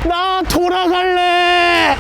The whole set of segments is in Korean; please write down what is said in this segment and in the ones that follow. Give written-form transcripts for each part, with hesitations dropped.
나 돌아갈래.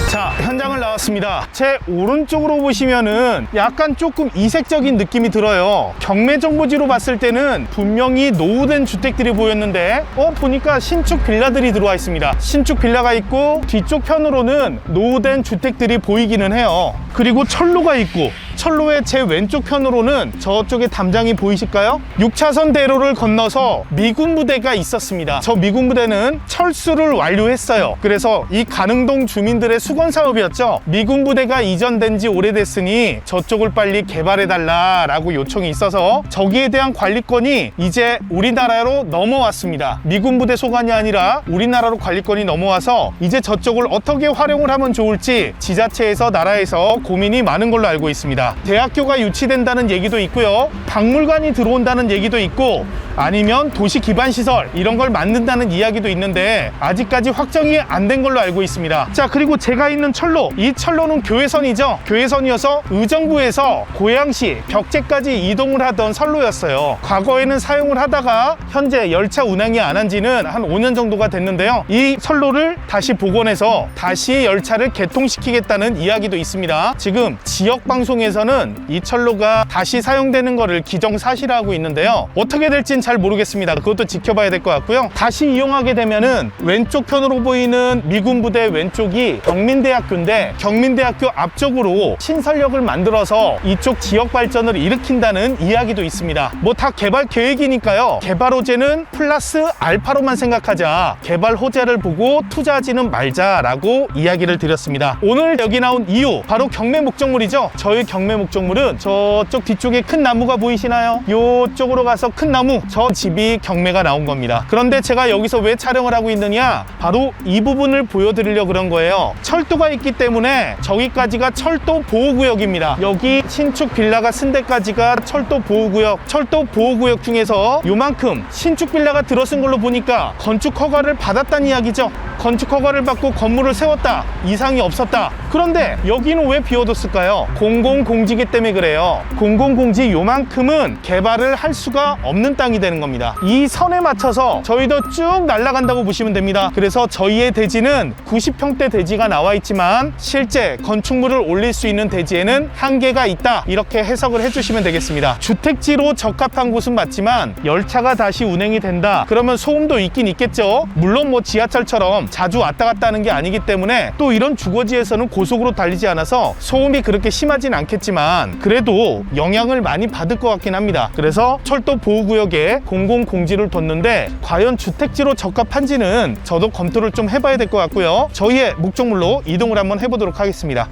자, 현장을 나왔습니다. 제 오른쪽으로 보시면은 약간 조금 이색적인 느낌이 들어요. 경매 정보지로 봤을 때는 분명히 노후된 주택들이 보였는데 보니까 신축 빌라들이 들어와 있습니다. 신축 빌라가 있고 뒤쪽 편으로는 노후된 주택들이 보이기는 해요. 그리고 철로가 있고 철로의 제 왼쪽 편으로는 저쪽에 담장이 보이실까요? 6차선 대로를 건너서 미군 부대가 있었습니다. 저 미군 부대는 철수를 완료했어요. 그래서 이 가능동 주민들의 수건 사업이었죠. 미군 부대가 이전된 지 오래됐으니 저쪽을 빨리 개발해달라라고 요청이 있어서 저기에 대한 관리권이 이제 우리나라로 넘어왔습니다. 미군 부대 소관이 아니라 우리나라로 관리권이 넘어와서 이제 저쪽을 어떻게 활용을 하면 좋을지 지자체에서 나라에서 고민이 많은 걸로 알고 있습니다. 대학교가 유치된다는 얘기도 있고요. 박물관이 들어온다는 얘기도 있고 아니면 도시 기반 시설 이런 걸 만든다는 이야기도 있는데 아직까지 확정이 안 된 걸로 알고 있습니다. 자, 그리고 제가 있는 철로, 이 철로는 교외선이죠. 교외선이어서 의정부에서 고양시 벽제까지 이동을 하던 선로였어요. 과거에는 사용을 하다가 현재 열차 운행이 안 한 지는 한 5년 정도가 됐는데요. 이 선로를 다시 복원해서 다시 열차를 개통시키겠다는 이야기도 있습니다. 지금 지역 방송에서는 이 철로가 다시 사용되는 거를 기정사실화하고 있는데요. 어떻게 될진 잘 모르겠습니다. 그것도 지켜봐야 될 것 같고요. 다시 이용하게 되면은 왼쪽 편으로 보이는 미군 부대 왼쪽이 경민대학교인데 경민대학교 앞쪽으로 신설역을 만들어서 이쪽 지역 발전을 일으킨다는 이야기도 있습니다. 뭐 다 개발 계획이니까요. 개발 호재는 플러스 알파로만 생각하자. 개발 호재를 보고 투자하지는 말자라고 이야기를 드렸습니다. 오늘 여기 나온 이유 바로 경매 목적물이죠. 저희 경매 목적물은 저쪽 뒤쪽에 큰 나무가 보이시나요? 이쪽으로 가서 큰 나무, 저 집이 경매가 나온 겁니다. 그런데 제가 여기서 왜 촬영을 하고 있느냐, 바로 이 부분을 보여드리려고 그런 거예요. 철도가 있기 때문에 저기까지가 철도 보호구역입니다. 여기 신축 빌라가 쓴 데까지가 철도 보호구역. 철도 보호구역 중에서 요만큼 신축 빌라가 들어선 걸로 보니까 건축 허가를 받았다는 이야기죠. 건축 허가를 받고 건물을 세웠다, 이상이 없었다. 그런데 여기는 왜 비워뒀을까요? 공공공지기 때문에 그래요. 공공공지 요만큼은 개발을 할 수가 없는 땅이 되는 겁니다. 이 선에 맞춰서 저희도 쭉 날아간다고 보시면 됩니다. 그래서 저희의 대지는 90평대 대지가 나와 있지만 실제 건축물을 올릴 수 있는 대지에는 한계가 있다, 이렇게 해석을 해주시면 되겠습니다. 주택지로 적합한 곳은 맞지만 열차가 다시 운행이 된다 그러면 소음도 있긴 있겠죠. 물론 뭐 지하철처럼 자주 왔다 갔다 하는 게 아니기 때문에 또 이런 주거지에서는 고속으로 달리지 않아서 소음이 그렇게 심하진 않겠지만 그래도 영향을 많이 받을 것 같긴 합니다. 그래서 철도 보호구역에 공공공지를 뒀는데 과연 주택지로 적합한지는 저도 검토를 좀 해봐야 될 것 같고요. 저희의 목적물로 이동을 한번 해보도록 하겠습니다.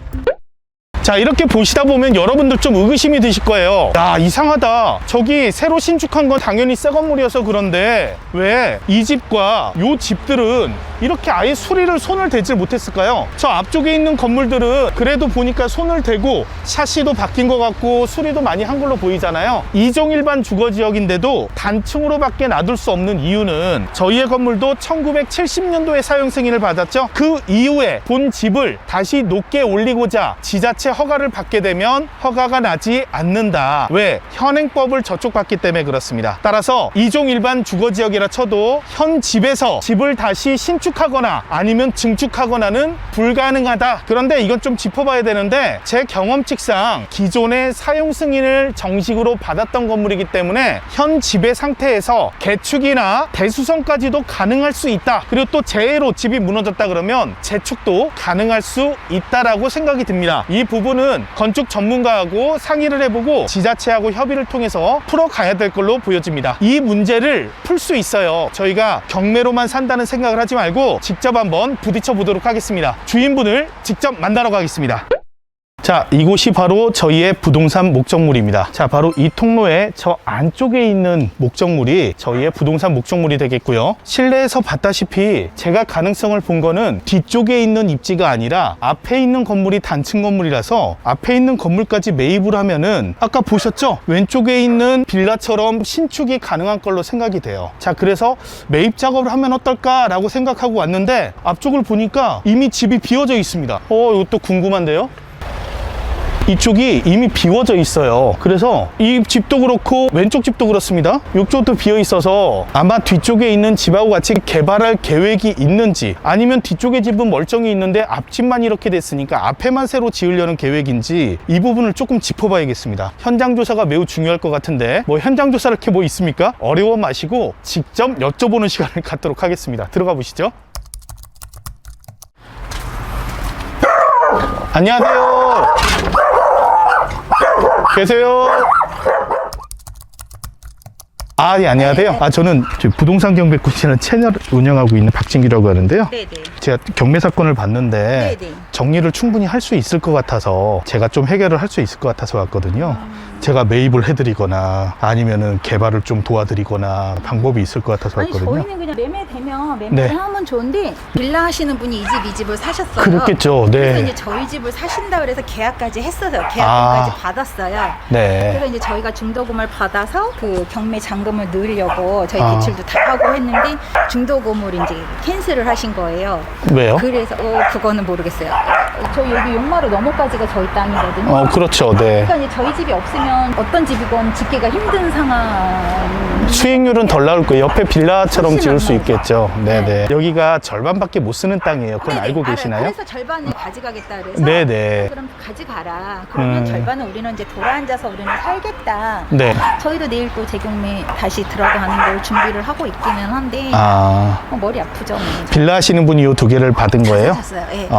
자, 이렇게 보시다 보면 여러분들 좀 의구심이 드실 거예요. 야, 이상하다. 저기 새로 신축한 건 당연히 새 건물이어서 그런데 왜 이 집과 요 집들은 이렇게 아예 수리를 손을 대질 못했을까요? 저 앞쪽에 있는 건물들은 그래도 보니까 손을 대고 샤시도 바뀐 것 같고 수리도 많이 한 걸로 보이잖아요. 이종 일반 주거지역인데도 단층으로 밖에 놔둘 수 없는 이유는 저희의 건물도 1970년도에 사용 승인을 받았죠. 그 이후에 본 집을 다시 높게 올리고자 지자체 허가를 받게 되면 허가가 나지 않는다. 왜? 현행법을 저촉받기 때문에 그렇습니다. 따라서 이종 일반 주거지역이라 쳐도 현 집에서 집을 다시 신축하거나 아니면 증축하거나는 불가능하다. 그런데 이건 좀 짚어봐야 되는데 제 경험칙상 기존의 사용 승인을 정식으로 받았던 건물이기 때문에 현 집의 상태에서 개축이나 대수성까지도 가능할 수 있다. 그리고 또 재해로 집이 무너졌다 그러면 재축도 가능할 수 있다라고 생각이 듭니다. 이 부분은 건축 전문가하고 상의를 해보고 지자체하고 협의를 통해서 풀어가야 될 걸로 보여집니다. 이 문제를 풀 수 있어요. 저희가 경매로만 산다는 생각을 하지 말고 직접 한번 부딪혀 보도록 하겠습니다. 주인분을 직접 만나러 가겠습니다. 자, 이곳이 바로 저희의 부동산 목적물입니다. 자, 바로 이 통로의 저 안쪽에 있는 목적물이 저희의 부동산 목적물이 되겠고요. 실내에서 봤다시피 제가 가능성을 본 거는 뒤쪽에 있는 입지가 아니라 앞에 있는 건물이 단층 건물이라서 앞에 있는 건물까지 매입을 하면은 아까 보셨죠? 왼쪽에 있는 빌라처럼 신축이 가능한 걸로 생각이 돼요. 자, 그래서 매입 작업을 하면 어떨까라고 생각하고 왔는데 앞쪽을 보니까 이미 집이 비어져 있습니다. 이것도 궁금한데요? 이쪽이 이미 비워져 있어요. 그래서 이 집도 그렇고 왼쪽 집도 그렇습니다. 이쪽도 비어 있어서 아마 뒤쪽에 있는 집하고 같이 개발할 계획이 있는지, 아니면 뒤쪽의 집은 멀쩡히 있는데 앞집만 이렇게 됐으니까 앞에만 새로 지으려는 계획인지, 이 부분을 조금 짚어봐야겠습니다. 현장 조사가 매우 중요할 것 같은데, 뭐 현장 조사를 이렇게 뭐 있습니까? 어려워 마시고 직접 여쭤보는 시간을 갖도록 하겠습니다. 들어가 보시죠. 안녕하세요. 계세요? 아, 예, 안녕하세요. 아, 저는 부동산 경백군이라는 채널을 운영하고 있는 박진기라고 하는데요. 네네. 제가 경매 사건을 봤는데 네네. 정리를 충분히 할 수 있을 것 같아서, 제가 좀 해결을 할 수 있을 것 같아서 왔거든요. 제가 매입을 해드리거나 아니면은 개발을 좀 도와드리거나 방법이 있을 것 같아서 아니, 왔거든요. 저희는 그냥 매매되면 네. 매매하면 좋은데, 빌라 하시는 분이 이 집, 이 집을 사셨어요. 그렇겠죠. 그래서 네. 이제 저희 집을 사신다 그래서 계약까지 했어요. 계약금까지 받았어요. 네. 그래서 이제 저희가 중도금을 받아서 그 경매 잔금을 넣으려고 저희 아. 대출도 다 하고 했는데, 중도금을 이제 캔슬을 하신 거예요. 왜요? 그래서 그거는 모르겠어요. 저희 여기 용마루 너머까지가 저희 땅이거든요. 그렇죠. 네. 그러니까 이제 저희 집이 없으면 어떤 집이건 짓기가 힘든 상황. 수익률은 덜 나올 거예요. 옆에 빌라처럼 훨씬 지을 수 안 나오죠. 있겠죠. 네네. 네. 여기가 절반밖에 못 쓰는 땅이에요. 그건 네네, 알고 알아요. 계시나요? 그래서 절반을 가져가겠다 그래서. 네네. 그럼 가져가라. 그러면 절반은 우리는 이제 돌아앉아서 우리는 살겠다. 네. 저희도 내일 또 재경매 다시 들어가는 걸 준비를 하고 있기는 한데, 아, 머리 아프죠. 빌라 하시는 분이 이 두 개를 받은 거예요? 찾았어요. 예.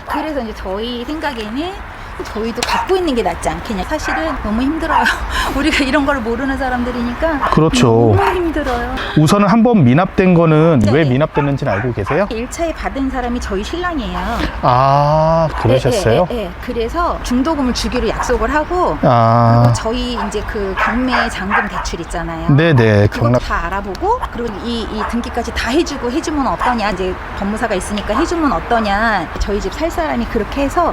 그래서 이제 저희 생각에는 저희도 갖고 있는 게 낫지 않겠냐. 사실은 너무 힘들어요. 우리가 이런 걸 모르는 사람들이니까. 그렇죠. 너무 힘들어요. 우선은 한번 미납된 거는 네. 왜 미납됐는지는 알고 계세요? 1차에 받은 사람이 저희 신랑이에요. 아, 그러셨어요? 네. 그래서 중도금을 주기로 약속을 하고, 아, 그리고 저희 이제 그 경매 잔금 대출 있잖아요. 네네. 그거 경납. 다 알아보고, 그리고 이 등기까지 다 해주고, 해주면 어떠냐, 이제 법무사가 있으니까 해주면 어떠냐, 저희 집 살 사람이 그렇게 해서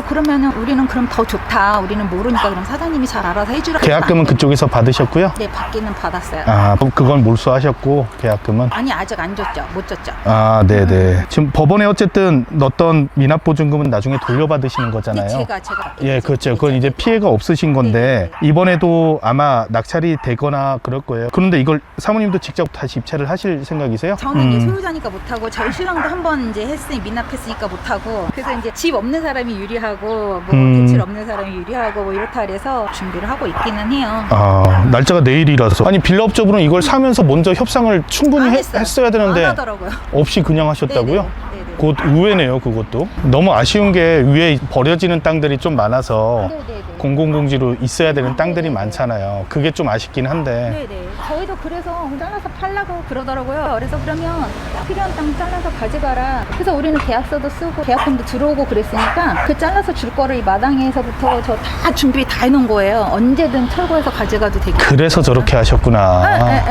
그러면은 우리는 그럼 더 좋다, 우리는 모르니까 그럼 사장님이 잘 알아서 해주라. 계약금은 그쪽에서 받으셨고요? 네, 받기는 받았어요. 아, 그럼 그건 몰수하셨고, 계약금은? 아니, 아직 안 줬죠. 못 줬죠. 아, 네네. 지금 법원에 어쨌든 넣었던 미납보증금은 나중에 돌려받으시는 거잖아요. 근데 제가 예, 그렇죠. 그건 이제 피해가 없으신 건데, 이번에도 아마 낙찰이 되거나 그럴 거예요. 그런데 이걸 사모님도 직접 다시 입찰을 하실 생각이세요? 저는 이제 소유자니까 못하고, 저희 신랑도 한번 이제 했으니 미납했으니까 못하고, 그래서 이제 집 없는 사람이 유리하고, 뭐 대출 없는 사람이 유리하고, 뭐 이렇다 그래서 준비를 하고 있기는 해요. 아, 날짜가 내일이라서. 아니, 빌라업자분은 이걸 사면서 먼저 협상을 충분히 안 했어요. 했어야 되는데 안 하더라고요. 없이 그냥 하셨다고요? 네네. 곧 의외네요, 그것도. 너무 아쉬운 게 위에 버려지는 땅들이 좀 많아서 네네네. 공공공지로 있어야 되는 땅들이 많잖아요. 그게 좀 아쉽긴 한데. 네네. 저희도 그래서 잘라서 팔라고 그러더라고요. 그래서 그러면 필요한 땅 잘라서 가져가라. 그래서 우리는 계약서도 쓰고 계약금도 들어오고 그랬으니까 그 잘라서 줄 거를 이 마당에서부터 저 다 준비 다 해놓은 거예요. 언제든 철거해서 가져가도 되고. 그래서 저렇게 하셨구나.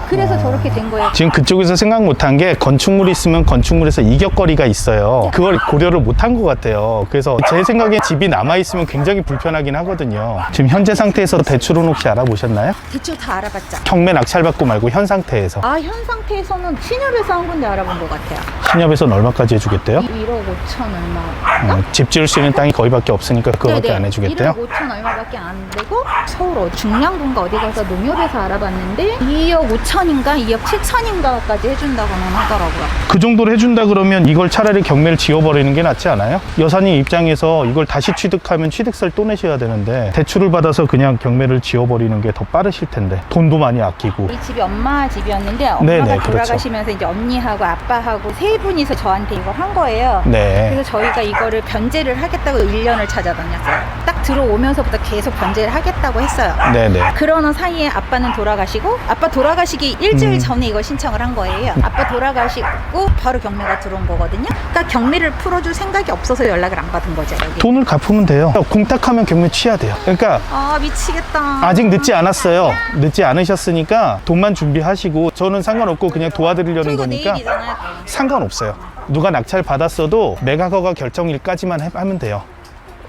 그래서 저렇게 된 거예요. 지금 그쪽에서 생각 못한 게, 건축물이 있으면 건축물에서 이격거리가 있어요. 그걸 고려를 못한 것 같아요. 그래서 제 생각에 집이 남아있으면 굉장히 불편하긴 하거든요. 지금 현재 상태에서 대출은 혹시 알아보셨나요? 대출 다 알아봤죠. 경매 낙찰받고 말고 현 상태에서. 현 상태에서는 신협에서 한 군데 알아본 것 같아요. 신협에서는 얼마까지 해주겠대요? 1억 5천 얼마. 집 지을 수 있는 땅이 거기밖에 없으니까 그거밖에 네네. 안 해주겠대요? 1억 5천 얼마밖에 안 되고, 서울 중량군가 어디 가서 농협에서 알아봤는데 2억 5천인가 2억 7천인가까지 해준다고는 하더라고요. 그 정도로 해준다 그러면 이걸 차라리 경매를 지워버리는 게 낫지 않아요? 여사님 입장에서 이걸 다시 취득하면 취득세를 또 내셔야 되는데, 대출을 받아서 그냥 경매를 지워버리는 게 더 빠르실 텐데, 돈도 많이 아끼고. 이 집이 엄마 집이었는데, 엄마가 네네, 그렇죠. 돌아가시면서 이제 언니하고 아빠하고 세 분이서 저한테 이걸 한 거예요. 네. 그래서 저희가 이거를 변제를 하겠다고 1년을 찾아다녔어요. 딱 들어오면서부터 계속 변제를 하겠다고 했어요. 네네. 그러는 사이에 아빠는 돌아가시고, 아빠 돌아가시기 일주일 전에 이걸 신청을 한 거예요. 아빠 돌아가시고 바로 경매가 들어온 거거든요. 그러니까 경매를 풀어줄 생각이 없어서 연락을 안 받은 거죠, 여기. 돈을 갚으면 돼요. 공탁하면 경매 취해야 돼요. 그러니까 미치겠다. 아직 늦지 않았어요. 늦지 않으셨으니까 돈만 준비하시고, 저는 상관없고 그냥 도와드리려는 그리고 거니까 내일이잖아요. 상관없어요. 누가 낙찰 받았어도 매각허가 결정일까지만 하면 돼요.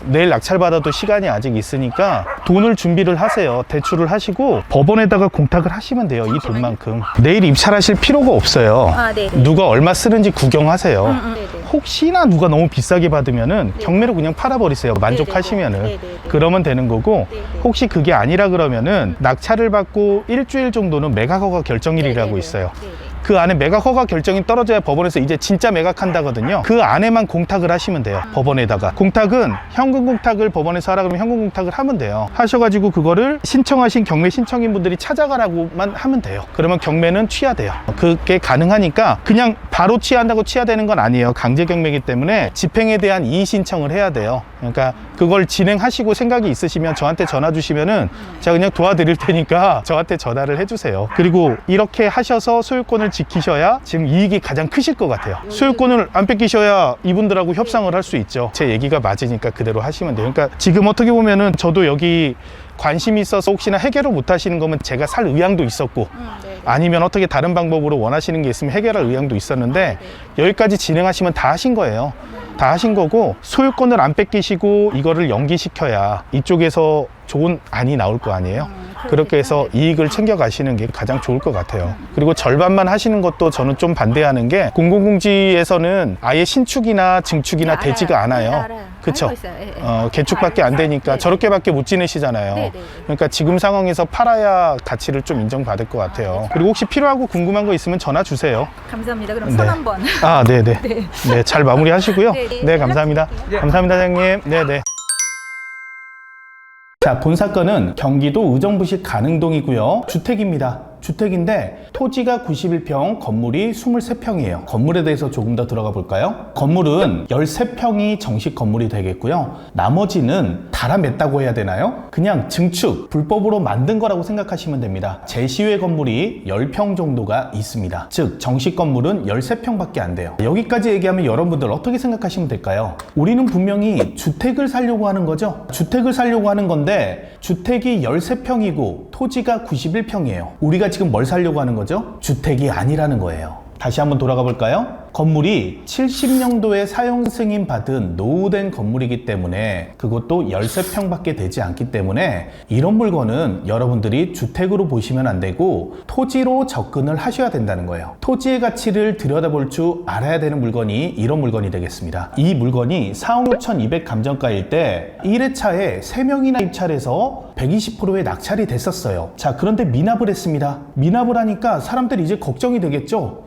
내일 낙찰받아도 시간이 아직 있으니까 돈을 준비를 하세요. 대출을 하시고 법원에다가 공탁을 하시면 돼요. 이 돈만큼. 내일 입찰하실 필요가 없어요. 아, 네. 누가 얼마 쓰는지 구경하세요. 네네. 혹시나 누가 너무 비싸게 받으면은 경매로 그냥 팔아버리세요. 만족하시면은. 네네네. 그러면 되는 거고, 네네. 혹시 그게 아니라 그러면은 낙찰을 받고 일주일 정도는 매각 허가 결정일이라고 네네네. 있어요. 네네. 그 안에 매각 허가 결정이 떨어져야 법원에서 이제 진짜 매각한다거든요. 그 안에만 공탁을 하시면 돼요. 법원에다가. 공탁은 현금 공탁을 법원에서 하라 그러면 현금 공탁을 하면 돼요. 하셔가지고 그거를 신청하신 경매 신청인 분들이 찾아가라고만 하면 돼요. 그러면 경매는 취하돼요. 그게 가능하니까 그냥 바로 취한다고 취하되는 건 아니에요. 강제 경매이기 때문에 집행에 대한 이의 신청을 해야 돼요. 그러니까 그걸 진행하시고 생각이 있으시면 저한테 전화 주시면은 제가 그냥 도와드릴 테니까 저한테 전화를 해주세요. 그리고 이렇게 하셔서 소유권을 지키셔야 지금 이익이 가장 크실 것 같아요. 소유권을 안 뺏기셔야 이분들하고 협상을 할 수 있죠. 제 얘기가 맞으니까 그대로 하시면 돼요. 그러니까 지금 어떻게 보면은 저도 여기 관심이 있어서 혹시나 해결을 못 하시는 거면 제가 살 의향도 있었고, 네. 아니면 어떻게 다른 방법으로 원하시는 게 있으면 해결할 의향도 있었는데, 여기까지 진행하시면 다 하신 거예요. 다 하신 거고, 소유권을 안 뺏기시고 이거를 연기시켜야 이쪽에서 좋은 안이 나올 거 아니에요. 그렇게 해서 이익을 챙겨 가시는 게 가장 좋을 것 같아요. 그리고 절반만 하시는 것도 저는 좀 반대하는 게, 공공공지에서는 아예 신축이나 증축이나 네, 되지가 알아요. 않아요. 알아요. 그쵸? 알고 있어요. 예, 예. 개축밖에 안 되니까 네. 저렇게밖에 못 지내시잖아요. 네, 네. 그러니까 지금 상황에서 팔아야 가치를 좀 인정받을 것 같아요. 그리고 혹시 필요하고 궁금한 거 있으면 전화 주세요. 감사합니다. 그럼 네. 손 한번. 아, 네네. 네. 네, 잘 마무리 하시고요. 네, 네. 네, 감사합니다. 감사합니다, 사장님. 네네. 자, 본 사건은 경기도 의정부시 가능동이고요. 주택입니다. 주택인데 토지가 91평, 건물이 23평이에요. 건물에 대해서 조금 더 들어가 볼까요? 건물은 13평이 정식 건물이 되겠고요. 나머지는 달아맸다고 해야 되나요? 그냥 증축, 불법으로 만든 거라고 생각하시면 됩니다. 제시외 건물이 10평 정도가 있습니다. 즉, 정식 건물은 13평밖에 안 돼요. 여기까지 얘기하면 여러분들 어떻게 생각하시면 될까요? 우리는 분명히 주택을 사려고 하는 거죠? 주택을 사려고 하는 건데 주택이 13평이고 토지가 91평이에요. 우리가 지금 뭘 사려고 하는 거죠? 주택이 아니라는 거예요. 다시 한번 돌아가 볼까요? 건물이 70년도에 사용 승인 받은 노후된 건물이기 때문에, 그것도 13평밖에 되지 않기 때문에 이런 물건은 여러분들이 주택으로 보시면 안 되고 토지로 접근을 하셔야 된다는 거예요. 토지의 가치를 들여다볼 줄 알아야 되는 물건이 이런 물건이 되겠습니다. 이 물건이 4억 6,200 감정가일 때 1회차에 3명이나 입찰해서 120%의 낙찰이 됐었어요. 자, 그런데 미납을 했습니다. 미납을 하니까 사람들이 이제 걱정이 되겠죠.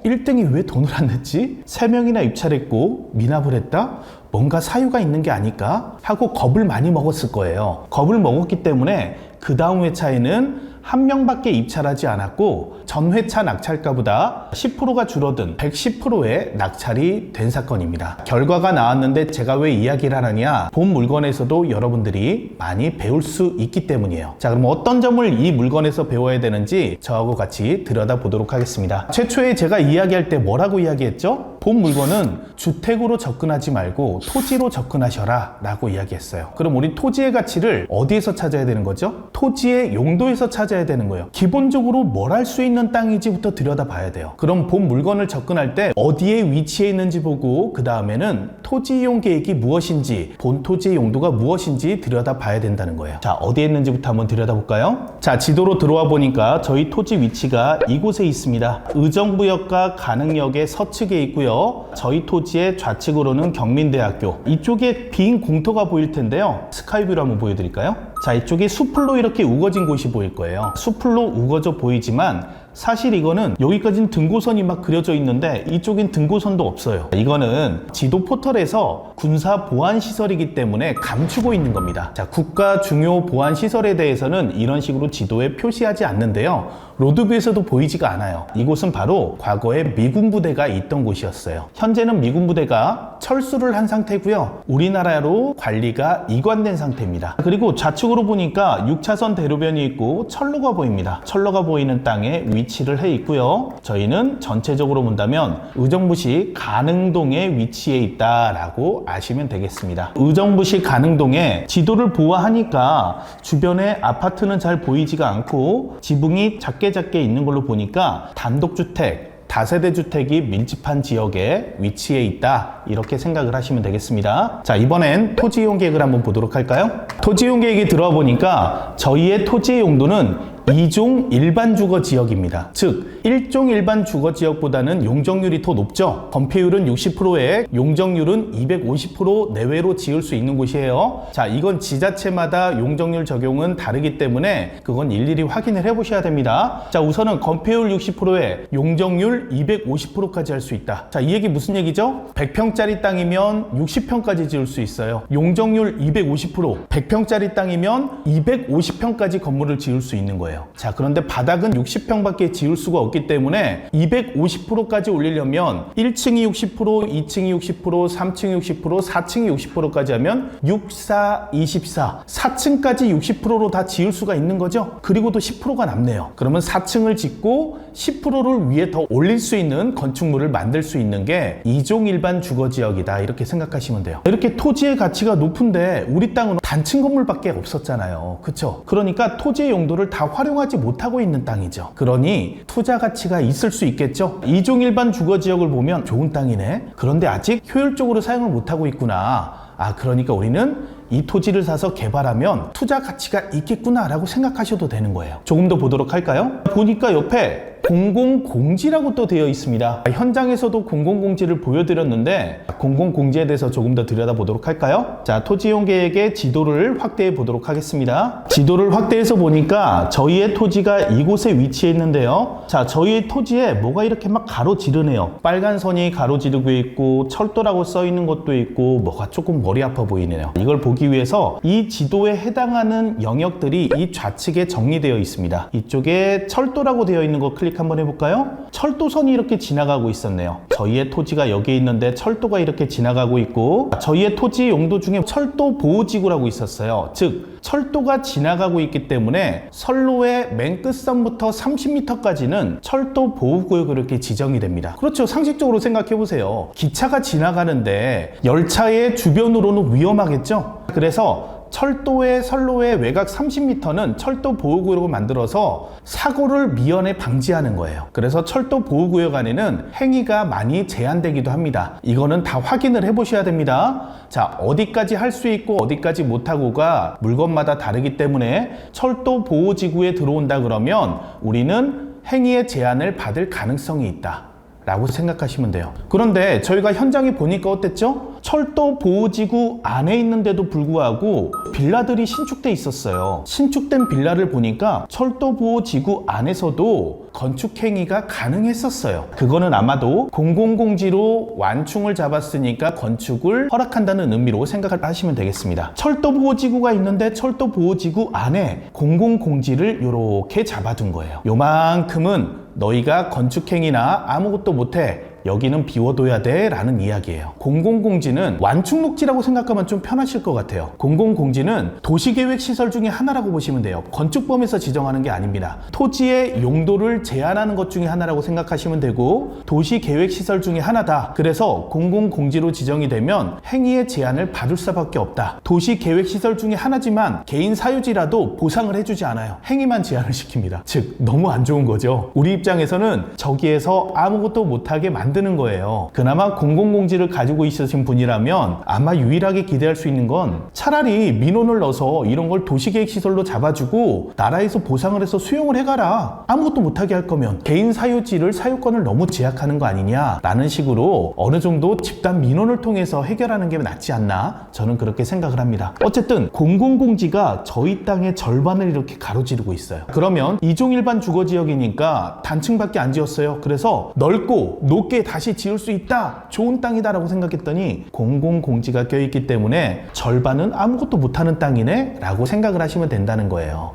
1등이 왜 돈을 안 냈지? 3명이나 입찰했고 미납을 했다? 뭔가 사유가 있는 게 아닐까? 하고 겁을 많이 먹었을 거예요. 겁을 먹었기 때문에 그 다음 회차에는 한 명밖에 입찰하지 않았고 전 회차 낙찰가보다 10%가 줄어든 110%의 낙찰이 된 사건입니다. 결과가 나왔는데 제가 왜 이야기를 하느냐? 본 물건에서도 여러분들이 많이 배울 수 있기 때문이에요. 자, 그럼 어떤 점을 이 물건에서 배워야 되는지 저하고 같이 들여다보도록 하겠습니다. 최초에 제가 이야기할 때 뭐라고 이야기했죠? 본 물건은 주택으로 접근하지 말고 토지로 접근하셔라 라고 이야기했어요. 그럼 우리 토지의 가치를 어디에서 찾아야 되는 거죠? 토지의 용도에서 찾아야 되는 거예요. 기본적으로 뭘 할 수 있는 땅인지부터 들여다봐야 돼요. 그럼 본 물건을 접근할 때 어디에 위치해 있는지 보고 그 다음에는 토지 이용 계획이 무엇인지, 본 토지의 용도가 무엇인지 들여다봐야 된다는 거예요. 자, 어디에 있는지부터 한번 들여다볼까요? 자, 지도로 들어와 보니까 저희 토지 위치가 이곳에 있습니다. 의정부역과 가능역의 서측에 있고요. 저희 토지의 좌측으로는 경민대학교, 이쪽에 빈 공터가 보일 텐데요. 스카이뷰로 한번 보여드릴까요? 자, 이쪽에 수풀로 이렇게 우거진 곳이 보일 거예요. 수풀로 우거져 보이지만 사실 이거는 여기까지는 등고선이 막 그려져 있는데 이쪽엔 등고선도 없어요. 이거는 지도 포털에서 군사 보안 시설이기 때문에 감추고 있는 겁니다. 자, 국가 중요 보안 시설에 대해서는 이런 식으로 지도에 표시하지 않는데요. 로드뷰에서도 보이지가 않아요. 이곳은 바로 과거에 미군 부대가 있던 곳이었어요. 현재는 미군 부대가 철수를 한 상태고요. 우리나라로 관리가 이관된 상태입니다. 그리고 좌측으로 보니까 6차선 대로변이 있고 철로가 보입니다. 철로가 보이는 땅에 위치를 해 있고요. 저희는 전체적으로 본다면 의정부시 가능동에 위치해 있다라고 아시면 되겠습니다. 의정부시 가능동에 지도를 보아하니까 주변에 아파트는 잘 보이지가 않고 지붕이 작게 있는 걸로 보니까 단독주택, 다세대 주택이 밀집한 지역에 위치해 있다, 이렇게 생각을 하시면 되겠습니다. 자, 이번엔 토지 이용 계획을 한번 보도록 할까요? 토지 이용 계획에 들어와 보니까 저희의 토지의 용도는 2종 일반 주거 지역입니다. 즉 1종 일반 주거 지역보다는 용적률이 더 높죠. 건폐율은 60%에 용적률은 250% 내외로 지을 수 있는 곳이에요. 자, 이건 지자체마다 용적률 적용은 다르기 때문에 그건 일일이 확인을 해 보셔야 됩니다. 자, 우선은 건폐율 60%에 용적률 250%까지 할 수 있다. 자, 이 얘기 무슨 얘기죠? 100평짜리 땅이면 60평까지 지을 수 있어요. 용적률 250%, 100평짜리 땅이면 250평까지 건물을 지을 수 있는 거예요. 자, 그런데 바닥은 60평밖에 지을 수가 없기 때문에 250%까지 올리려면 1층이 60%, 2층이 60%, 3층이 60%, 4층이 60%까지 하면 6, 4, 24, 4층까지 60%로 다 지을 수가 있는 거죠. 그리고도 10%가 남네요. 그러면 4층을 짓고 10%를 위에 더 올릴 수 있는 건축물을 만들 수 있는 게 2종 일반 주거지역이다, 이렇게 생각하시면 돼요. 이렇게 토지의 가치가 높은데 우리 땅은 단층 건물밖에 없었잖아요. 그쵸? 그러니까 토지의 용도를 다 활용하지 못하고 있는 땅이죠. 그러니 투자 가치가 있을 수 있겠죠. 2종 일반 주거지역을 보면 좋은 땅이네, 그런데 아직 효율적으로 사용을 못하고 있구나. 아, 그러니까 우리는 이 토지를 사서 개발하면 투자 가치가 있겠구나 라고 생각하셔도 되는 거예요. 조금 더 보도록 할까요? 보니까 옆에 공공공지라고 또 되어 있습니다. 현장에서도 공공공지를 보여드렸는데 공공공지에 대해서 조금 더 들여다보도록 할까요? 자, 토지이용계획의 지도를 확대해 보도록 하겠습니다. 지도를 확대해서 보니까 저희의 토지가 이곳에 위치해 있는데요. 자, 저희의 토지에 뭐가 이렇게 막 가로지르네요. 빨간 선이 가로지르고 있고 철도라고 써 있는 것도 있고 뭐가 조금 머리 아파 보이네요. 이걸 보기 위해서 이 지도에 해당하는 영역들이 이 좌측에 정리되어 있습니다. 이쪽에 철도라고 되어 있는 거 클릭 한번 해볼까요? 철도선이 이렇게 지나가고 있었네요. 저희의 토지가 여기에 있는데 철도가 이렇게 지나가고 있고, 저희의 토지 용도 중에 철도 보호지구라고 있었어요. 즉 철도가 지나가고 있기 때문에 선로의 맨 끝선부터 30m까지는 철도 보호구역으로 이렇게 지정이 됩니다. 그렇죠. 상식적으로 생각해 보세요. 기차가 지나가는데 열차의 주변으로는 위험하겠죠. 그래서 철도의 선로의 외곽 30m는 철도 보호구역으로 만들어서 사고를 미연에 방지하는 거예요. 그래서 철도 보호구역 안에는 행위가 많이 제한되기도 합니다. 이거는 다 확인을 해 보셔야 됩니다. 자, 어디까지 할 수 있고 어디까지 못하고가 물건마다 다르기 때문에 철도 보호지구에 들어온다 그러면 우리는 행위의 제한을 받을 가능성이 있다 라고 생각하시면 돼요. 그런데 저희가 현장에 보니까 어땠죠? 철도 보호지구 안에 있는데도 불구하고 빌라들이 신축돼 있었어요. 신축된 빌라를 보니까 철도 보호지구 안에서도 건축 행위가 가능했었어요. 그거는 아마도 공공공지로 완충을 잡았으니까 건축을 허락한다는 의미로 생각을 하시면 되겠습니다. 철도 보호지구가 있는데 철도 보호지구 안에 공공공지를 이렇게 잡아둔 거예요. 요만큼은 너희가 건축행위나 아무것도 못해, 여기는 비워둬야 돼 라는 이야기예요. 공공공지는 완충목지라고 생각하면 좀 편하실 것 같아요. 공공공지는 도시계획시설 중에 하나라고 보시면 돼요. 건축법에서 지정하는 게 아닙니다. 토지의 용도를 제한하는 것 중에 하나라고 생각하시면 되고 도시계획시설 중에 하나다. 그래서 공공공지로 지정이 되면 행위의 제한을 받을 수밖에 없다. 도시계획시설 중에 하나지만 개인 사유지라도 보상을 해주지 않아요. 행위만 제한을 시킵니다. 즉 너무 안 좋은 거죠. 우리 입장에서는 저기에서 아무것도 못하게 만드는 거예요. 그나마 공공공지를 가지고 있으신 분이라면 아마 유일하게 기대할 수 있는 건 차라리 민원을 넣어서 이런 걸 도시계획시설로 잡아주고 나라에서 보상을 해서 수용을 해가라. 아무것도 못하게 할 거면 개인 사유지를 사유권을 너무 제약하는 거 아니냐 라는 식으로 어느 정도 집단 민원을 통해서 해결하는 게 낫지 않나, 저는 그렇게 생각을 합니다. 어쨌든 공공공지가 저희 땅의 절반을 이렇게 가로지르고 있어요. 그러면 2종 일반 주거지역이니까 단층밖에 안 지었어요. 그래서 넓고 높게 다시 지을 수 있다, 좋은 땅이다 라고 생각했더니 공공공지가 껴있기 때문에 절반은 아무것도 못하는 땅이네 라고 생각을 하시면 된다는 거예요.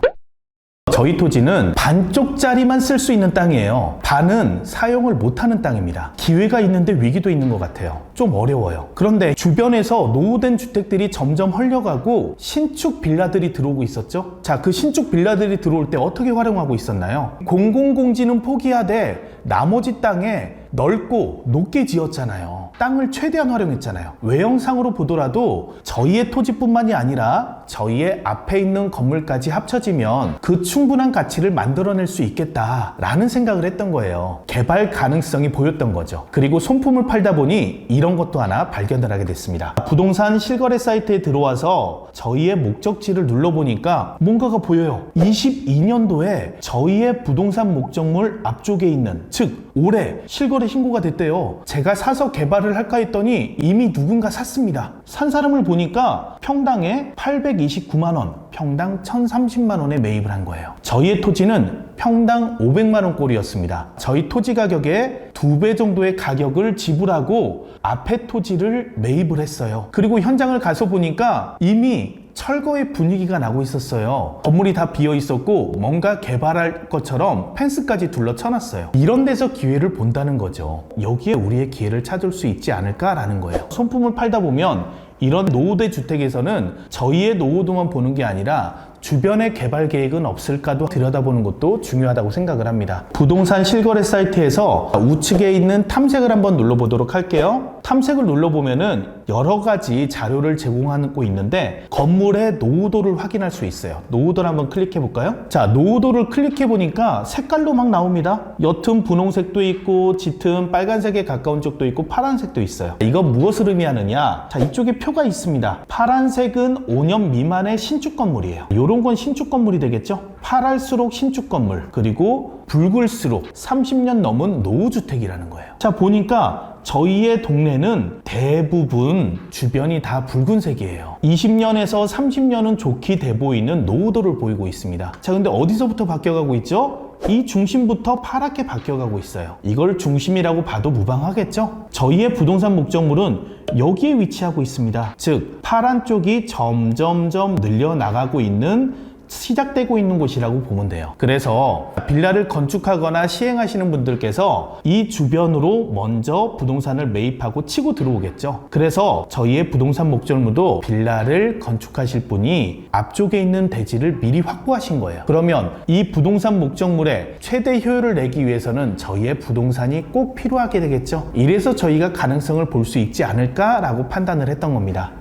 저희 토지는 반쪽짜리만 쓸 수 있는 땅이에요. 반은 사용을 못하는 땅입니다. 기회가 있는데 위기도 있는 것 같아요. 좀 어려워요. 그런데 주변에서 노후된 주택들이 점점 헐려가고 신축 빌라들이 들어오고 있었죠. 자, 그 신축 빌라들이 들어올 때 어떻게 활용하고 있었나요? 공공공지는 포기하되 나머지 땅에 넓고 높게 지었잖아요. 땅을 최대한 활용했잖아요. 외형상으로 보더라도 저희의 토지뿐만이 아니라 저희의 앞에 있는 건물까지 합쳐지면 그 충분한 가치를 만들어낼 수 있겠다라는 생각을 했던 거예요. 개발 가능성이 보였던 거죠. 그리고 손품을 팔다 보니 이런 것도 하나 발견을 하게 됐습니다. 부동산 실거래 사이트에 들어와서 저희의 목적지를 눌러보니까 뭔가가 보여요. 22년도에 저희의 부동산 목적물 앞쪽에 있는, 즉 올해 실거래 신고가 됐대요. 제가 사서 개발을 할까 했더니 이미 누군가 샀습니다. 산 사람을 보니까 평당에 829만 원, 평당 1030만 원에 매입을 한 거예요. 저희의 토지는 평당 500만 원 꼴이었습니다. 저희 토지 가격의 2배 정도의 가격을 지불하고 앞에 토지를 매입을 했어요. 그리고 현장을 가서 보니까 이미 철거의 분위기가 나고 있었어요. 건물이 다 비어 있었고 뭔가 개발할 것처럼 펜스까지 둘러 쳐놨어요. 이런 데서 기회를 본다는 거죠. 여기에 우리의 기회를 찾을 수 있지 않을까라는 거예요. 손품을 팔다 보면 이런 노후대 주택에서는 저희의 노후도만 보는 게 아니라 주변의 개발 계획은 없을까도 들여다보는 것도 중요하다고 생각을 합니다. 부동산 실거래 사이트에서 우측에 있는 탐색을 한번 눌러보도록 할게요. 탐색을 눌러보면은 여러 가지 자료를 제공하고 있는데 건물의 노후도를 확인할 수 있어요. 노후도를 한번 클릭해 볼까요? 자, 노후도를 클릭해 보니까 색깔로 막 나옵니다. 옅은 분홍색도 있고 짙은 빨간색에 가까운 쪽도 있고 파란색도 있어요. 이건 무엇을 의미하느냐? 자, 이쪽에 표가 있습니다. 파란색은 5년 미만의 신축 건물이에요. 이런 건 신축 건물이 되겠죠? 파랄수록 신축 건물, 그리고 붉을수록 30년 넘은 노후주택이라는 거예요. 자, 보니까 저희의 동네는 대부분 주변이 다 붉은색이에요. 20년에서 30년은 좋게 돼 보이는 노후도를 보이고 있습니다. 자, 근데 어디서부터 바뀌어가고 있죠? 이 중심부터 파랗게 바뀌어가고 있어요. 이걸 중심이라고 봐도 무방하겠죠? 저희의 부동산 목적물은 여기에 위치하고 있습니다. 즉, 파란 쪽이 점점점 늘려나가고 있는, 시작되고 있는 곳이라고 보면 돼요. 그래서 빌라를 건축하거나 시행하시는 분들께서 이 주변으로 먼저 부동산을 매입하고 치고 들어오겠죠. 그래서 저희의 부동산 목적물도 빌라를 건축하실 분이 앞쪽에 있는 대지를 미리 확보하신 거예요. 그러면 이 부동산 목적물의 최대 효율을 내기 위해서는 저희의 부동산이 꼭 필요하게 되겠죠. 이래서 저희가 가능성을 볼 수 있지 않을까라고 판단을 했던 겁니다.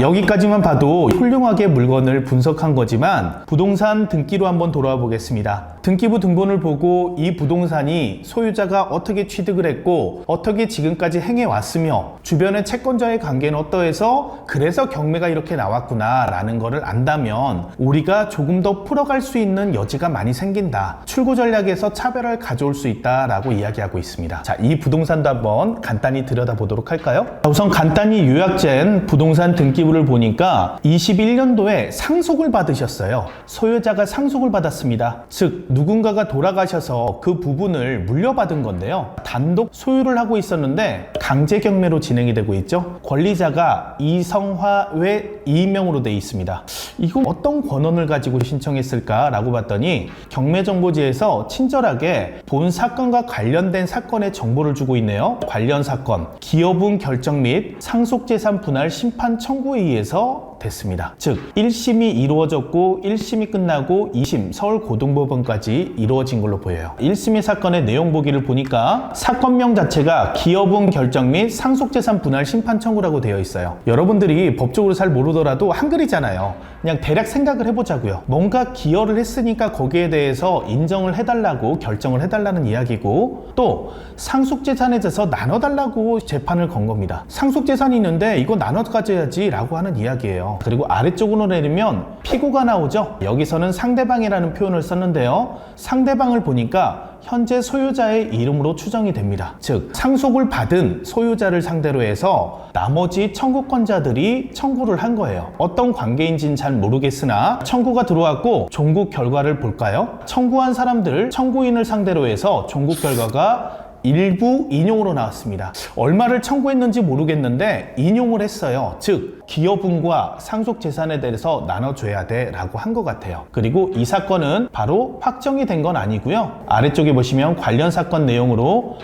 여기까지만 봐도 훌륭하게 물건을 분석한 거지만 부동산 등기로 한번 돌아와 보겠습니다. 등기부 등본을 보고 이 부동산이 소유자가 어떻게 취득을 했고 어떻게 지금까지 행해왔으며 주변의 채권자의 관계는 어떠해서 그래서 경매가 이렇게 나왔구나 라는 거를 안다면 우리가 조금 더 풀어갈 수 있는 여지가 많이 생긴다. 출구 전략에서 차별화를 가져올 수 있다 라고 이야기하고 있습니다. 자, 이 부동산도 한번 간단히 들여다보도록 할까요? 우선 간단히 요약된 부동산 등기부를 보니까 21년도에 상속을 받으셨어요. 소유자가 상속을 받았습니다. 즉 누군가가 돌아가셔서 그 부분을 물려받은 건데요. 단독 소유를 하고 있었는데 강제 경매로 진행이 되고 있죠. 권리자가 이성화외 이명으로 되어 있습니다. 이거 어떤 권한을 가지고 신청했을까라고 봤더니 경매정보지에서 친절하게 본 사건과 관련된 사건의 정보를 주고 있네요. 관련 사건, 기여분 결정 및 상속재산 분할 심판 청구에 의해서 됐습니다. 즉 1심이 이루어졌고 1심이 끝나고 2심 서울고등법원까지 이루어진 걸로 보여요. 1심의 사건의 내용 보기를 보니까 사건명 자체가 기여분 결정 및 상속재산 분할 심판 청구라고 되어 있어요. 여러분들이 법적으로 잘 모르더라도 한글이잖아요. 그냥 대략 생각을 해보자고요. 뭔가 기여를 했으니까 거기에 대해서 인정을 해달라고 결정을 해달라는 이야기고 또 상속재산에 대해서 나눠달라고 재판을 건 겁니다. 상속재산이 있는데 이거 나눠 가져야지 라고 하는 이야기예요. 그리고 아래쪽으로 내리면 피고가 나오죠. 여기서는 상대방이라는 표현을 썼는데요. 상대방을 보니까 현재 소유자의 이름으로 추정이 됩니다. 즉 상속을 받은 소유자를 상대로 해서 나머지 청구권자들이 청구를 한 거예요. 어떤 관계인지는 잘 모르겠으나 청구가 들어왔고 종국 결과를 볼까요? 청구한 사람들, 청구인을 상대로 해서 종국 결과가 일부 인용으로 나왔습니다. 얼마를 청구했는지 모르겠는데 인용을 했어요. 즉 기여분과 상속재산에 대해서 나눠줘야 돼 라고 한 것 같아요. 그리고 이 사건은 바로 확정이 된 건 아니고요. 아래쪽에 보시면 관련 사건 내용으로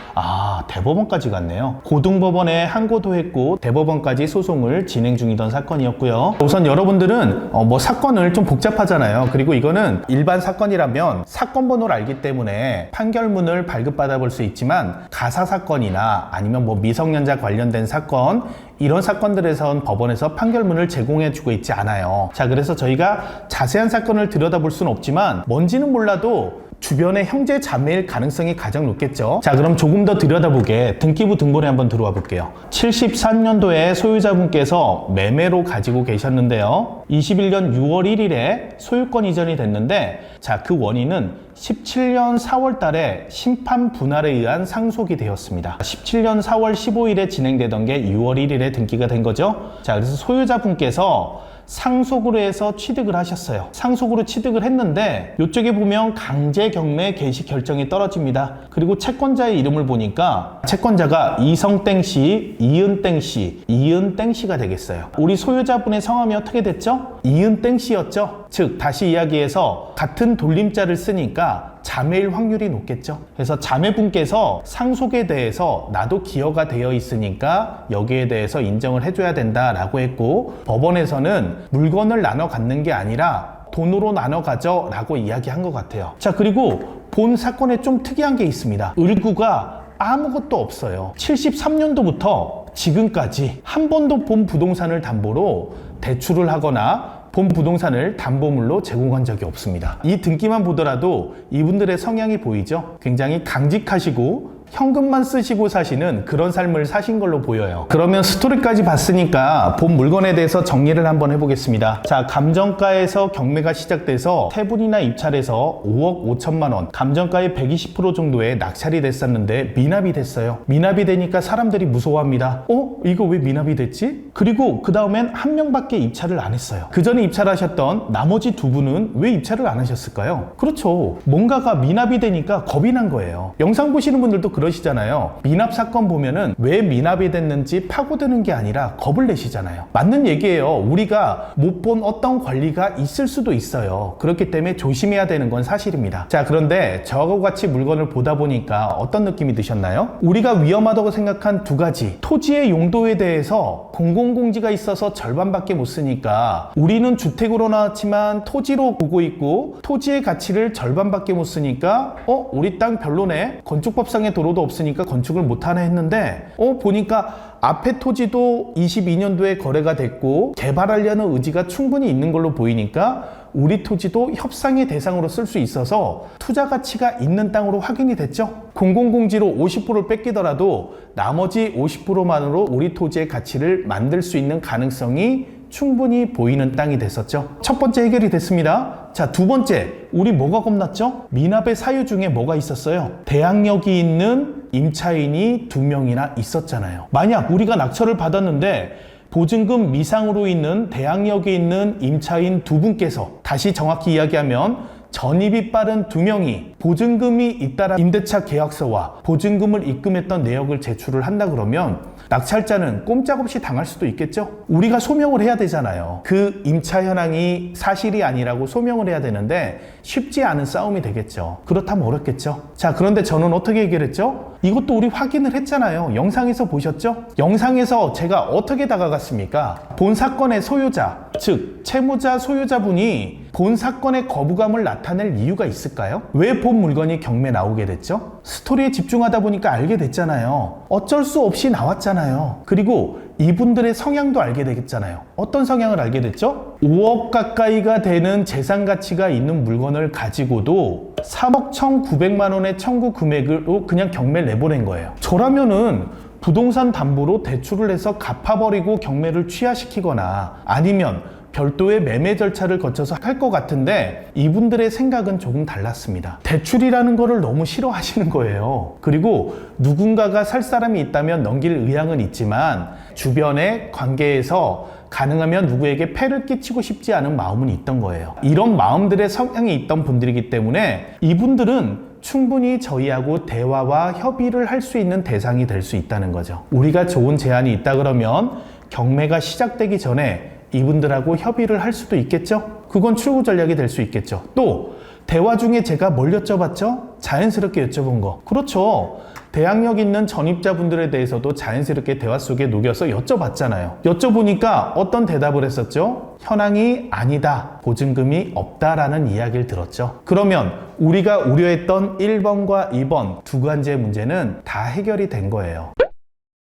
대법원까지 갔네요. 고등법원에 항고도 했고 대법원까지 소송을 진행 중이던 사건이었고요. 우선 여러분들은 사건을 좀 복잡하잖아요. 그리고 이거는 일반 사건이라면 사건 번호를 알기 때문에 판결문을 발급받아 볼 수 있지만 가사 사건이나 아니면 미성년자 관련된 사건 이런 사건들에선 법원에서 판결문을 제공해주고 있지 않아요. 자, 그래서 저희가 자세한 사건을 들여다볼 수는 없지만 뭔지는 몰라도 주변의 형제 자매일 가능성이 가장 높겠죠. 자, 그럼 조금 더 들여다보게 등기부 등본에 한번 들어와 볼게요. 73년도에 소유자분께서 매매로 가지고 계셨는데요. 21년 6월 1일에 소유권 이전이 됐는데, 자, 그 원인은 17년 4월 달에 심판 분할에 의한 상속이 되었습니다. 17년 4월 15일에 진행되던 게 6월 1일에 등기가 된 거죠. 자, 그래서 소유자분께서 상속으로 해서 취득을 하셨어요. 상속으로 취득을 했는데 이쪽에 보면 강제 경매 개시 결정이 떨어집니다. 그리고 채권자의 이름을 보니까 채권자가 이성땡 씨, 이은땡 씨, 이은땡 씨가 되겠어요. 우리 소유자분의 성함이 어떻게 됐죠? 이은땡 씨였죠. 즉 다시 이야기해서 같은 돌림자를 쓰니까 자매일 확률이 높겠죠. 그래서 자매분께서 상속에 대해서 나도 기여가 되어 있으니까 여기에 대해서 인정을 해줘야 된다라고 했고, 법원에서는 물건을 나눠 갖는 게 아니라 돈으로 나눠 가져 라고 이야기한 것 같아요. 자, 그리고 본 사건에 좀 특이한 게 있습니다. 을구가 아무것도 없어요. 73년도부터 지금까지 한 번도 본 부동산을 담보로 대출을 하거나 본 부동산을 담보물로 제공한 적이 없습니다. 이 등기만 보더라도 이분들의 성향이 보이죠? 굉장히 강직하시고 현금만 쓰시고 사시는 그런 삶을 사신 걸로 보여요. 그러면 스토리까지 봤으니까 본 물건에 대해서 정리를 한번 해보겠습니다. 자, 감정가에서 경매가 시작돼서 세 분이나 입찰해서 5억 5천만 원, 감정가의 120% 정도의 낙찰이 됐었는데 미납이 됐어요. 미납이 되니까 사람들이 무서워합니다. 이거 왜 미납이 됐지? 그리고 그 다음엔 한 명밖에 입찰을 안 했어요. 그 전에 입찰하셨던 나머지 두 분은 왜 입찰을 안 하셨을까요? 그렇죠. 뭔가가 미납이 되니까 겁이 난 거예요. 영상 보시는 분들도 그러시잖아요. 미납 사건 보면은 왜 미납이 됐는지 파고드는 게 아니라 겁을 내시잖아요. 맞는 얘기예요. 우리가 못 본 어떤 권리가 있을 수도 있어요. 그렇기 때문에 조심해야 되는 건 사실입니다. 자, 그런데 저하고 같이 물건을 보다 보니까 어떤 느낌이 드셨나요? 우리가 위험하다고 생각한 두 가지, 토지의 용도에 대해서 공공공지가 있어서 절반밖에 못 쓰니까 우리는 주택으로 나왔지만 토지로 보고 있고, 토지의 가치를 절반밖에 못 쓰니까 우리 땅 별로네, 건축법상의 도로도 없으니까 건축을 못하네 했는데 보니까 앞에 토지도 22년도에 거래가 됐고 개발하려는 의지가 충분히 있는 걸로 보이니까 우리 토지도 협상의 대상으로 쓸 수 있어서 투자 가치가 있는 땅으로 확인이 됐죠. 공공공지로 50%를 뺏기더라도 나머지 50%만으로 우리 토지의 가치를 만들 수 있는 가능성이 충분히 보이는 땅이 됐었죠. 첫 번째 해결이 됐습니다. 자, 두 번째, 우리 뭐가 겁났죠? 미납의 사유 중에 뭐가 있었어요? 대항력이 있는 임차인이 2명이나 있었잖아요. 만약 우리가 낙찰을 받았는데 보증금 미상으로 있는 대항력이 있는 임차인 두 분께서, 다시 정확히 이야기하면 전입이 빠른 2명이 보증금이 잇따라 임대차 계약서와 보증금을 입금했던 내역을 제출을 한다 그러면 낙찰자는 꼼짝없이 당할 수도 있겠죠? 우리가 소명을 해야 되잖아요. 그 임차 현황이 사실이 아니라고 소명을 해야 되는데 쉽지 않은 싸움이 되겠죠. 그렇다면 어렵겠죠? 자, 그런데 저는 어떻게 해결했죠? 이것도 우리 확인을 했잖아요. 영상에서 보셨죠? 영상에서 제가 어떻게 다가갔습니까? 본 사건의 소유자, 즉 채무자 소유자분이 본 사건의 거부감을 나타낼 이유가 있을까요? 왜 본 물건이 경매 나오게 됐죠? 스토리에 집중하다 보니까 알게 됐잖아요. 어쩔 수 없이 나왔잖아요. 그리고 이분들의 성향도 알게 되겠잖아요. 어떤 성향을 알게 됐죠? 5억 가까이가 되는 재산 가치가 있는 물건을 가지고도 3억 1,900만 원의 청구 금액으로 그냥 경매를 내보낸 거예요. 저라면은 부동산 담보로 대출을 해서 갚아버리고 경매를 취하시키거나 아니면 별도의 매매 절차를 거쳐서 할 것 같은데 이분들의 생각은 조금 달랐습니다. 대출이라는 거를 너무 싫어하시는 거예요. 그리고 누군가가 살 사람이 있다면 넘길 의향은 있지만 주변의 관계에서 가능하면 누구에게 폐를 끼치고 싶지 않은 마음은 있던 거예요. 이런 마음들의 성향이 있던 분들이기 때문에 이분들은 충분히 저희하고 대화와 협의를 할 수 있는 대상이 될 수 있다는 거죠. 우리가 좋은 제안이 있다 그러면 경매가 시작되기 전에 이분들하고 협의를 할 수도 있겠죠? 그건 출구 전략이 될 수 있겠죠. 또 대화 중에 제가 뭘 여쭤봤죠? 자연스럽게 여쭤본 거. 그렇죠. 대항력 있는 전입자분들에 대해서도 자연스럽게 대화 속에 녹여서 여쭤봤잖아요. 여쭤보니까 어떤 대답을 했었죠? 현황이 아니다, 보증금이 없다라는 이야기를 들었죠. 그러면 우리가 우려했던 1번과 2번 두 가지의 문제는 다 해결이 된 거예요.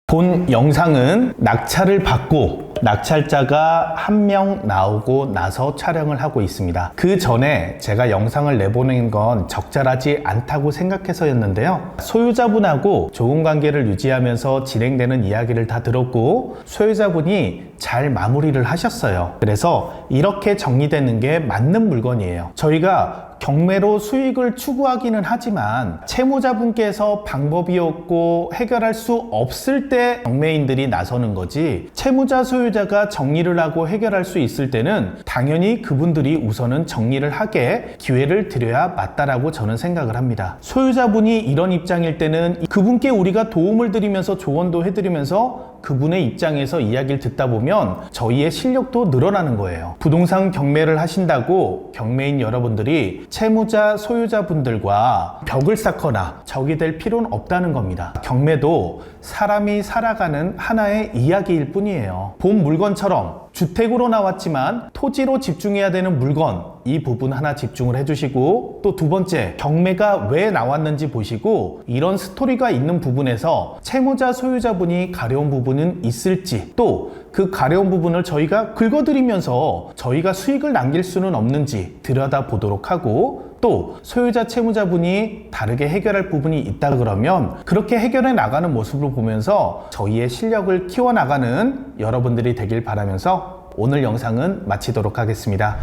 본 영상은 낙찰을 받고 낙찰자가 한 명 나오고 나서 촬영을 하고 있습니다. 그 전에 제가 영상을 내보낸 건 적절하지 않다고 생각해서였는데요. 소유자분하고 좋은 관계를 유지하면서 진행되는 이야기를 다 들었고 소유자분이 잘 마무리를 하셨어요. 그래서 이렇게 정리되는 게 맞는 물건이에요. 저희가 경매로 수익을 추구하기는 하지만 채무자분께서 방법이 없고 해결할 수 없을 때 경매인들이 나서는 거지, 채무자 소유자가 정리를 하고 해결할 수 있을 때는 당연히 그분들이 우선은 정리를 하게 기회를 드려야 맞다라고 저는 생각을 합니다. 소유자분이 이런 입장일 때는 그분께 우리가 도움을 드리면서 조언도 해드리면서 그분의 입장에서 이야기를 듣다 보면 저희의 실력도 늘어나는 거예요. 부동산 경매를 하신다고 경매인 여러분들이 채무자 소유자분들과 벽을 쌓거나 적이 될 필요는 없다는 겁니다. 경매도 사람이 살아가는 하나의 이야기일 뿐이에요. 본 물건처럼 주택으로 나왔지만 토지로 집중해야 되는 물건, 이 부분 하나 집중을 해주시고, 또 두 번째, 경매가 왜 나왔는지 보시고 이런 스토리가 있는 부분에서 채무자 소유자분이 가려운 부분은 있을지, 또 그 가려운 부분을 저희가 긁어드리면서 저희가 수익을 남길 수는 없는지 들여다보도록 하고, 또 소유자 채무자분이 다르게 해결할 부분이 있다 그러면 그렇게 해결해 나가는 모습을 보면서 저희의 실력을 키워나가는 여러분들이 되길 바라면서 오늘 영상은 마치도록 하겠습니다.